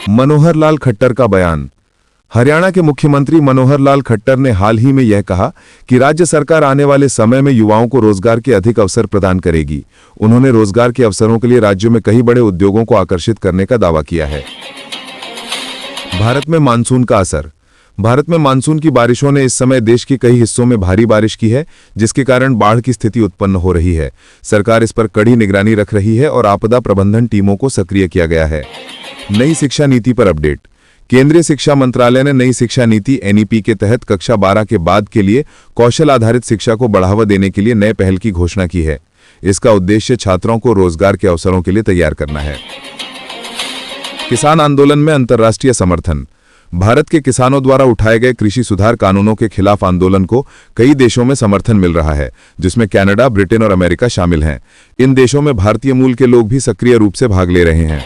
मनोहर लाल खट्टर का बयान। हरियाणा के मुख्यमंत्री मनोहर लाल खट्टर ने हाल ही में यह कहा कि राज्य सरकार आने वाले समय में युवाओं को रोजगार के अधिक अवसर प्रदान करेगी। उन्होंने रोजगार के अवसरों के लिए राज्यों में कई बड़े उद्योगों को आकर्षित करने का दावा किया है। भारत में मानसून का असर। भारत में मानसून की बारिशों ने इस समय देश के कई हिस्सों में भारी बारिश की है, जिसके कारण बाढ़ की स्थिति उत्पन्न हो रही है। सरकार इस पर कड़ी निगरानी रख रही है और आपदा प्रबंधन टीमों को सक्रिय किया गया है। नई शिक्षा नीति पर अपडेट। केंद्रीय शिक्षा मंत्रालय ने नई शिक्षा नीति एनईपी के तहत कक्षा 12 के बाद के लिए कौशल आधारित शिक्षा को बढ़ावा देने के लिए नए पहल की घोषणा की है। इसका उद्देश्य छात्रों को रोजगार के अवसरों के लिए तैयार करना है। किसान आंदोलन में अंतर्राष्ट्रीय समर्थन। भारत के किसानों द्वारा उठाए गए कृषि सुधार कानूनों के खिलाफ आंदोलन को कई देशों में समर्थन मिल रहा है, जिसमें कनाडा, ब्रिटेन और अमेरिका शामिल हैं। इन देशों में भारतीय मूल के लोग भी सक्रिय रूप से भाग ले रहे हैं।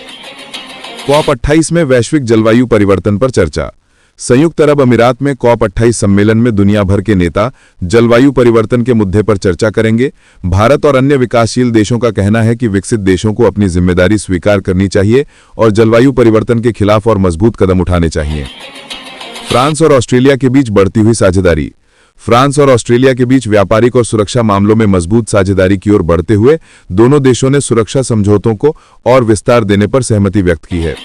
COP28 में वैश्विक जलवायु परिवर्तन पर चर्चा। संयुक्त अरब अमीरात में COP28 सम्मेलन में दुनिया भर के नेता जलवायु परिवर्तन के मुद्दे पर चर्चा करेंगे। भारत और अन्य विकासशील देशों का कहना है कि विकसित देशों को अपनी जिम्मेदारी स्वीकार करनी चाहिए और जलवायु परिवर्तन के खिलाफ और मजबूत कदम उठाने चाहिए। फ्रांस और ऑस्ट्रेलिया के बीच बढ़ती हुई साझेदारी। फ्रांस और ऑस्ट्रेलिया के बीच व्यापारिक और सुरक्षा मामलों में मजबूत साझेदारी की ओर बढ़ते हुए दोनों देशों ने सुरक्षा समझौतों को और विस्तार देने पर सहमति व्यक्त की है।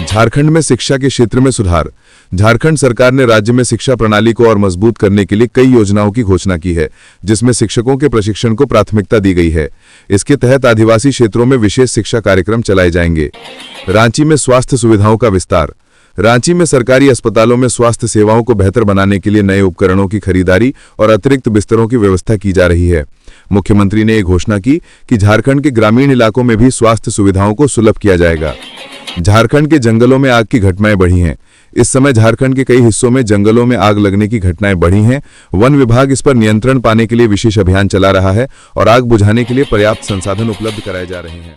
झारखंड में शिक्षा के क्षेत्र में सुधार। झारखंड सरकार ने राज्य में शिक्षा प्रणाली को और मजबूत करने के लिए कई योजनाओं की घोषणा की है, जिसमें शिक्षकों के प्रशिक्षण को प्राथमिकता दी गई है। इसके तहत आदिवासी क्षेत्रों में विशेष शिक्षा कार्यक्रम चलाए जाएंगे। रांची में स्वास्थ्य सुविधाओं का विस्तार। रांची में सरकारी अस्पतालों में स्वास्थ्य सेवाओं को बेहतर बनाने के लिए नए उपकरणों की खरीदारी और अतिरिक्त बिस्तरों की व्यवस्था की जा रही है। मुख्यमंत्री ने यह घोषणा की कि झारखंड के ग्रामीण इलाकों में भी स्वास्थ्य सुविधाओं को सुलभ किया जाएगा। झारखंड के जंगलों में आग की घटनाएं बढ़ी हैं। इस समय झारखंड के कई हिस्सों में जंगलों में आग लगने की घटनाएं बढ़ी हैं। वन विभाग इस पर नियंत्रण पाने के लिए विशेष अभियान चला रहा है और आग बुझाने के लिए पर्याप्त संसाधन उपलब्ध कराए जा रहे हैं।